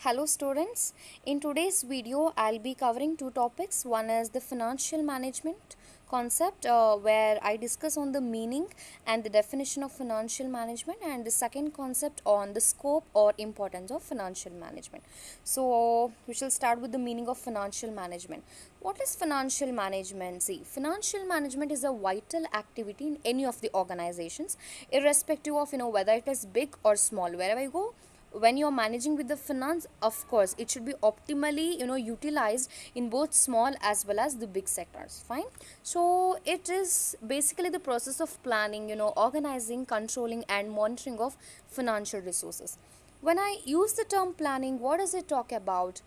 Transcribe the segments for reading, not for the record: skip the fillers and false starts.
Hello students, in today's video I'll be covering two topics. One is the financial management concept where I discuss on the meaning and the definition of financial management, and the second concept on the scope or importance of financial management. So we shall start with the meaning of financial management. What is financial management? See, financial management is a vital activity in any of the organizations, irrespective of whether it is big or small. Wherever you go, when you're managing with the finance, of course it should be optimally utilized in both small as well as the big sectors. Fine. So it is basically the process of planning, organizing, controlling and monitoring of financial resources. When I use the term planning, what does it talk about?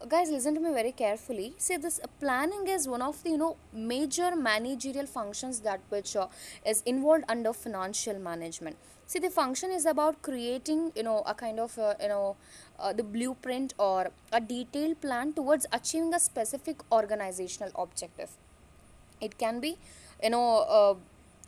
Guys, listen to me very carefully. See, this planning is one of the major managerial functions that which is involved under financial management. See, the function is about creating a kind of the blueprint or a detailed plan towards achieving a specific organizational objective. It can be you know uh,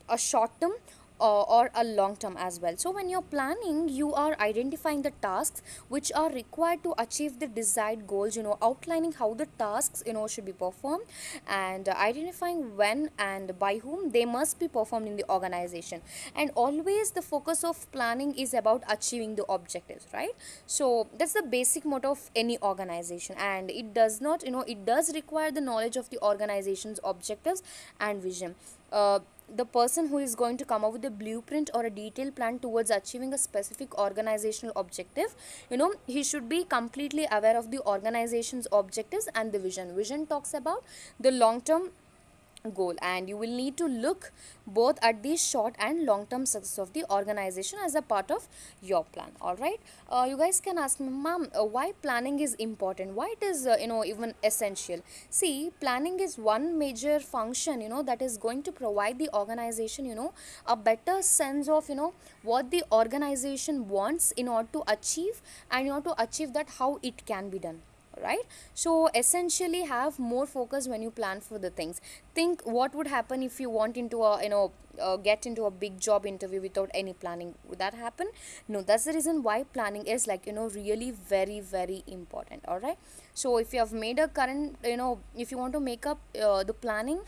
a short term or a long term as well. So when you're planning, you are identifying the tasks which are required to achieve the desired goals, outlining how the tasks should be performed, and identifying when and by whom they must be performed in the organization. And always the focus of planning is about achieving the objectives, right? So that's the basic motto of any organization, and it does not it does require the knowledge of the organization's objectives and vision. The person who is going to come up with a blueprint or a detailed plan towards achieving a specific organizational objective, he should be completely aware of the organization's objectives and the vision talks about the long term goal, and you will need to look both at the short and long term success of the organization as a part of your plan. All right. You guys can ask me, ma'am, why planning is important, why it is even essential. See, planning is one major function that is going to provide the organization a better sense of what the organization wants in order to achieve, and to achieve that how it can be done, right? So essentially have more focus when you plan for the things. Think what would happen if you want into a get into a big job interview without any planning. Would that happen? No. That's the reason why planning is really very very important. All right. So if you have made a current if you want to make up the planning,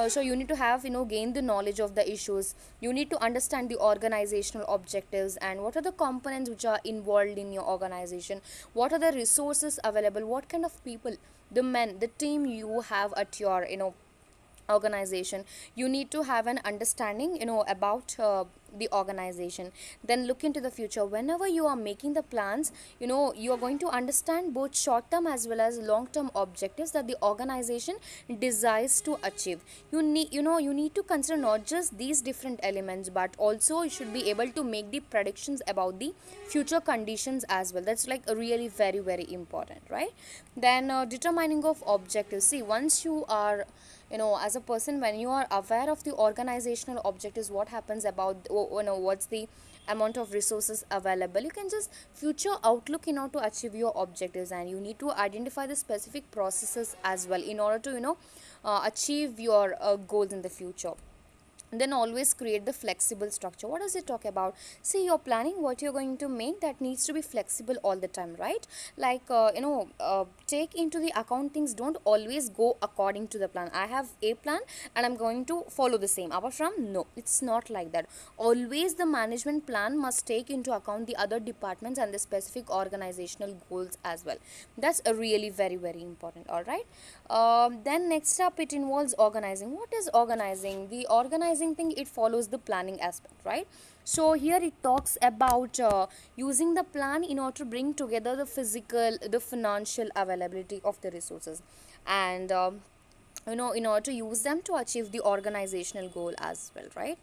so you need to have gain the knowledge of the issues. You need to understand the organizational objectives and what are the components which are involved in your organization, what are the resources available, what kind of people, the team you have at your organization. You need to have an understanding about the organization. Then look into the future. Whenever you are making the plans, you are going to understand both short term as well as long term objectives that the organization desires to achieve. You need to consider not just these different elements, but also you should be able to make the predictions about the future conditions as well. That's like really very very important, right? Then determining of objectives. See, once you are as a person, when you are aware of the organizational objectives, what happens about what's the amount of resources available, you can just future outlook in order to achieve your objectives. And you need to identify the specific processes as well in order to achieve your goals in the future. Then always create the flexible structure. What does it talk about? See, you're planning what you're going to make, that needs to be flexible all the time, right? Like take into the account things don't always go according to the plan. I have a plan and I'm going to follow the same. Apart from, no, it's not like that. Always the management plan must take into account the other departments and the specific organizational goals as well. That's a really very very important. All right. Then next up, it involves organizing. What is organizing? The organizing thing, it follows the planning aspect, right? So here it talks about using the plan in order to bring together the physical, the financial availability of the resources, and in order to use them to achieve the organizational goal as well, right?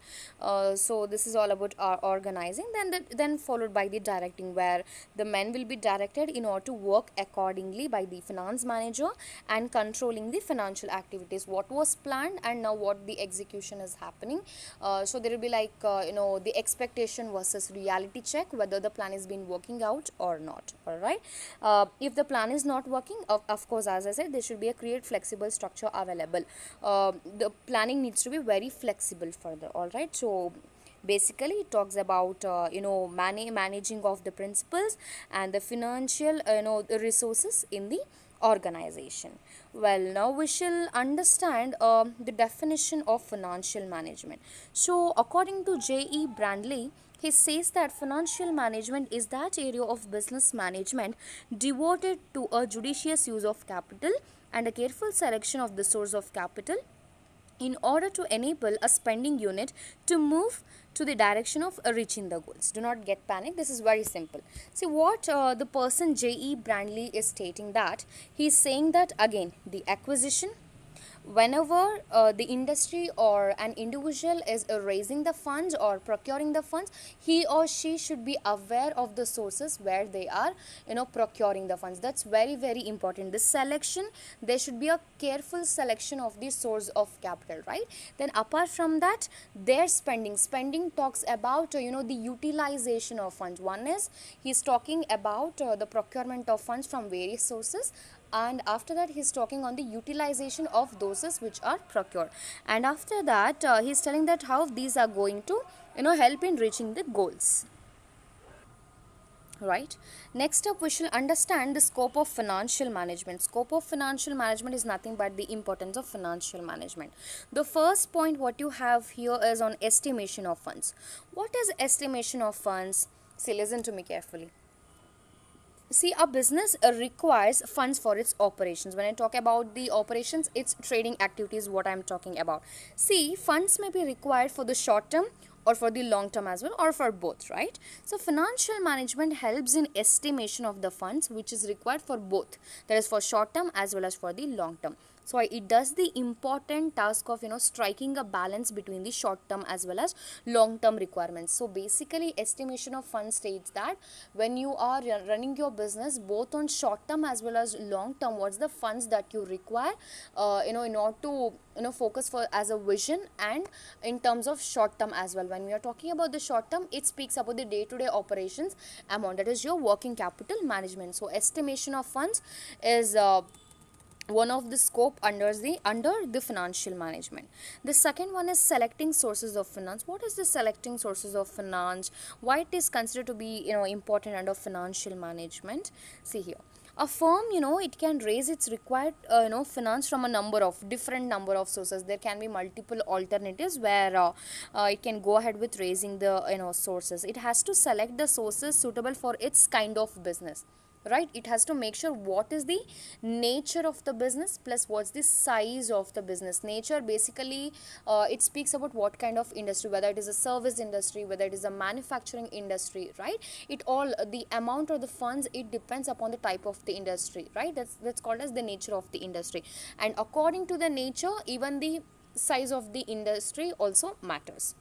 So this is all about our organizing. Then followed by the directing, where the men will be directed in order to work accordingly by the finance manager and controlling the financial activities, what was planned and now what the execution is happening. So there will be the expectation versus reality check, whether the plan is been working out or not. All right. If the plan is not working, of course, as I said, there should be a create flexible structure available. The planning needs to be very flexible further. All right. So Basically it talks about managing of the principles and the financial the resources in the organization. Well, now we shall understand the definition of financial management. So according to J.E. Brandley, he says that financial management is that area of business management devoted to a judicious use of capital and a careful selection of the source of capital in order to enable a spending unit to move to the direction of reaching the goals. Do not get panic. This is very simple. See what the person J.E. Brandley is stating, that he is saying that again the acquisition, whenever the industry or an individual is raising the funds or procuring the funds, he or she should be aware of the sources where they are procuring the funds. That's very very important. This selection, there should be a careful selection of the source of capital, right? Then apart from that, their spending talks about the utilization of funds. One is he's talking about the procurement of funds from various sources, and after that he's talking on the utilization of doses which are procured, and after that he's telling that how these are going to help in reaching the goals, right? Next up we shall understand the scope of financial management. Scope of financial management is nothing but the importance of financial management. The first point what you have here is on estimation of funds. What is estimation of funds? See, listen to me carefully. See, a business requires funds for its operations. When I talk about the operations, it's trading activities what I'm talking about. See, funds may be required for the short term or for the long term as well, or for both, right? So financial management helps in estimation of the funds which is required for both, that is for short term as well as for the long term. So it does the important task of striking a balance between the short term as well as long term requirements. So basically estimation of funds states that when you are running your business both on short term as well as long term, what's the funds that you require in order to focus for as a vision, and in terms of short term as well. When we are talking about the short term, it speaks about the day to day operations amount, that is your working capital management. So estimation of funds is one of the scope under the financial management. The second one is selecting sources of finance. What is the selecting sources of finance? Why it is considered to be important under financial management? See here, a firm it can raise its required finance from a different number of sources. There can be multiple alternatives where it can go ahead with raising the sources. It has to select the sources suitable for its kind of business, right? It has to make sure what is the nature of the business plus what's the size of the business. Nature basically it speaks about what kind of industry, whether it is a service industry, whether it is a manufacturing industry, right? It all, the amount or the funds, it depends upon the type of the industry, right? That's called as the nature of the industry, and according to the nature even the size of the industry also matters.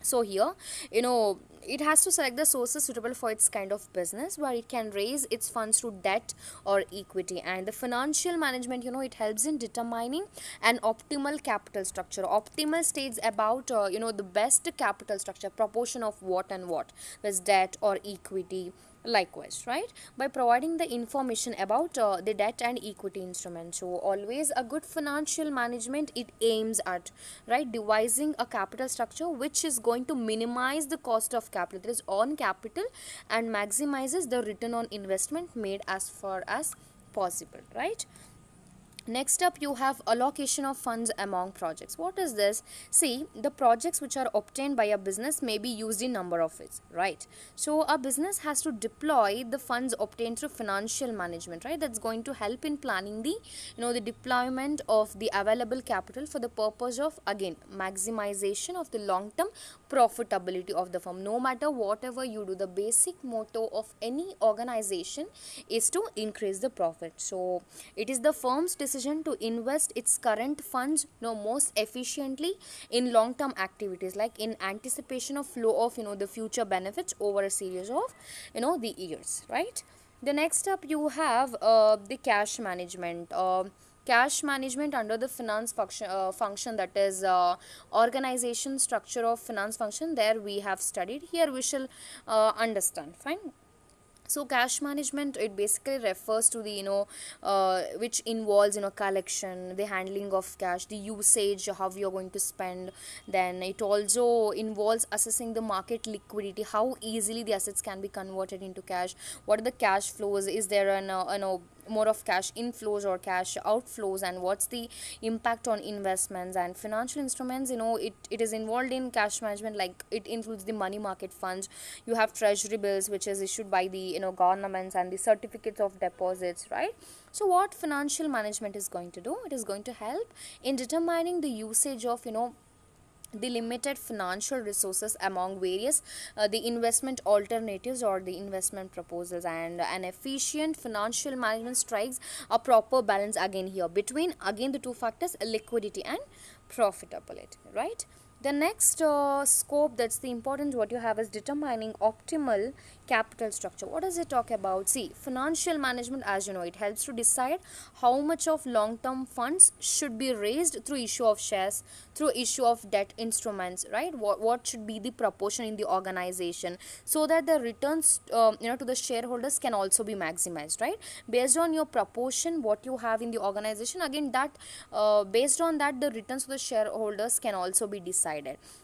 So here it has to select the sources suitable for its kind of business, where it can raise its funds through debt or equity. And the financial management it helps in determining an optimal capital structure. Optimal states about the best capital structure, proportion of what and what, there's debt or equity. Likewise, right, by providing the information about the debt and equity instruments. So always a good financial management, it aims at, right, devising a capital structure which is going to minimize the cost of capital, that is on capital, and maximizes the return on investment made as far as possible, right? Next up you have allocation of funds among projects. What is this? See, the projects which are obtained by a business may be used in number of ways, right? So a business has to deploy the funds obtained through financial management, right? That's going to help in planning the the deployment of the available capital for the purpose of, again, maximization of the long term profitability of the firm. No matter whatever you do, the basic motto of any organization is to increase the profit. So it is the firm's decision to invest its current funds most efficiently in long term activities, like in anticipation of flow of the future benefits over a series of the years, right? The next up you have the cash management. Cash management under the finance function, that is organization structure of finance function, there we have studied. Here we shall understand, fine. So cash management, it basically refers to the which involves collection, the handling of cash, the usage, how you're going to spend. Then it also involves assessing the market liquidity, how easily the assets can be converted into cash, what are the cash flows, is there more of cash inflows or cash outflows, and what's the impact on investments and financial instruments. It is involved in cash management, like it includes the money market funds. You have treasury bills, which is issued by the governments, and the certificates of deposits, right? So what financial management is going to do, it is going to help in determining the usage of the limited financial resources among various the investment alternatives or the investment proposals. And an efficient financial management strikes a proper balance again here between again the two factors, liquidity and profitability, right? The next scope, that's the important what you have, is determining optimal capital structure. What does it talk about? See, financial management, as you know, it helps to decide how much of long term funds should be raised through issue of shares, through issue of debt instruments, right? What should be the proportion in the organization, so that the returns to the shareholders can also be maximized, right? Based on your proportion what you have in the organization, again that based on that the returns to the shareholders can also be decided.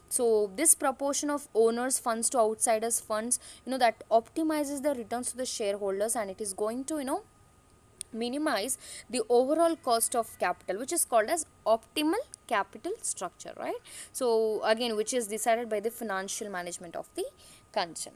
So this proportion of owners funds to outsiders funds, that optimizes the returns to the shareholders, and it is going to minimize the overall cost of capital, which is called as optimal capital structure, right? So again, which is decided by the financial management of the concern.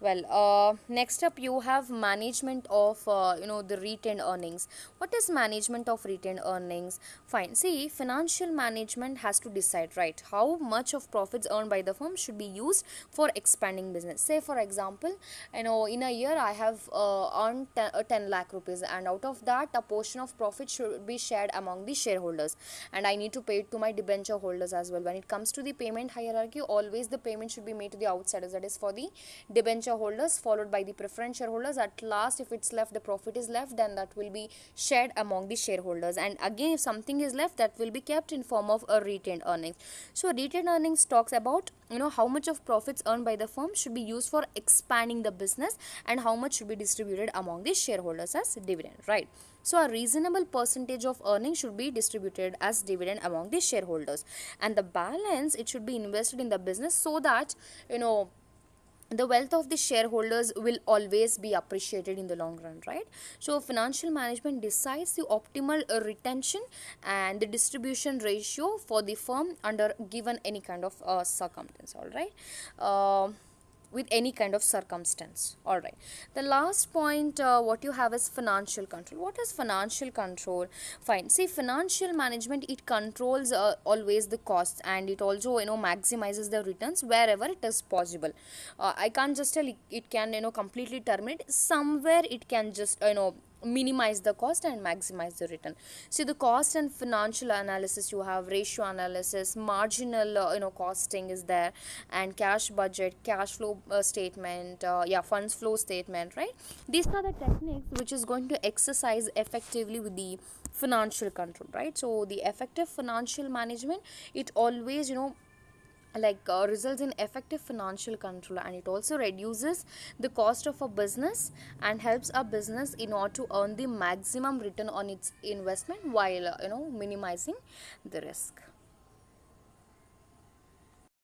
Well, next up you have management of the retained earnings. What is management of retained earnings? Fine. See, financial management has to decide, right, how much of profits earned by the firm should be used for expanding business. Say for example, in a year I have earned 10 lakh rupees, and out of that a portion of profit should be shared among the shareholders, and I need to pay it to my debenture holders as well. When it comes to the payment hierarchy, always the payment should be made to the outsiders, that is for the debenture holders, followed by the preference shareholders. At last, if it's left, the profit is left, then that will be shared among the shareholders. And again, if something is left, that will be kept in form of a retained earnings. So retained earnings talks about how much of profits earned by the firm should be used for expanding the business, and how much should be distributed among the shareholders as dividend, right? So a reasonable percentage of earnings should be distributed as dividend among the shareholders, and the balance, it should be invested in the business, so that the wealth of the shareholders will always be appreciated in the long run, right? So financial management decides the optimal retention and the distribution ratio for the firm under given any kind of circumstance, all right? With any kind of circumstance, all right. The last point what you have is financial control. What is financial control? Fine. See, financial management, it controls always the costs, and it also maximizes the returns wherever it is possible. I can't just tell it can completely terminate. Somewhere it can just minimize the cost and maximize the return. See, the cost and financial analysis, you have ratio analysis, marginal costing is there, and cash budget, cash flow statement, funds flow statement, right? These are the techniques which is going to exercise effectively with the financial control, right? So the effective financial management, it always results in effective financial control, and it also reduces the cost of a business and helps a business in order to earn the maximum return on its investment while minimizing the risk.